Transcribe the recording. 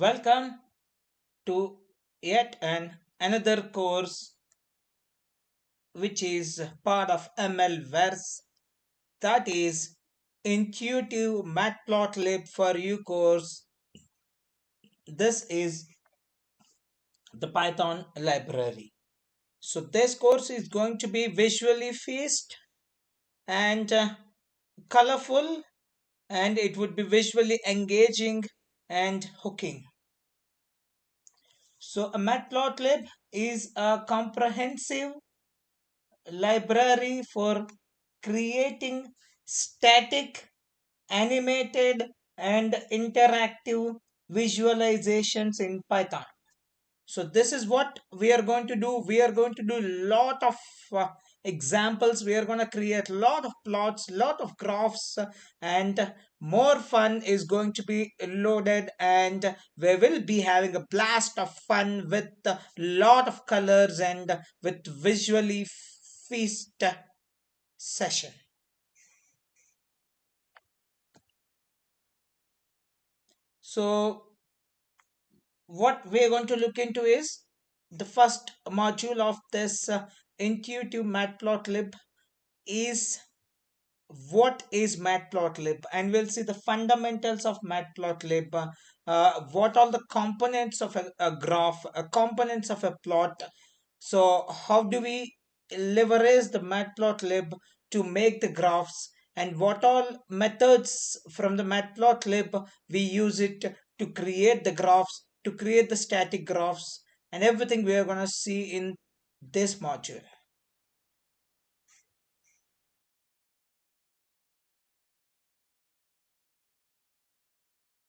Welcome to yet another course which is part of ML verse, that is intuitive Matplotlib for you course. This is the Python library. So this course is going to be visually feast and colorful, and it would be visually engaging and hooking. So a Matplotlib is a comprehensive library for creating static, animated, and interactive visualizations in Python. So this is what we are going to do. We are going to do lot of examples. We are going to create lot of plots, lot of graphs, and more fun is going to be loaded, and we will be having a blast of fun with a lot of colors and with visually feast session. So what we are going to look into is the first module of this intuitive matplotlib is what is matplotlib, and we'll see the fundamentals of matplotlib, what all the components of a graph, components of a plot. So how do we leverage the matplotlib to make the graphs, and what all methods from the matplotlib we use it to create the graphs, to create the static graphs, and everything we are going to see in this module.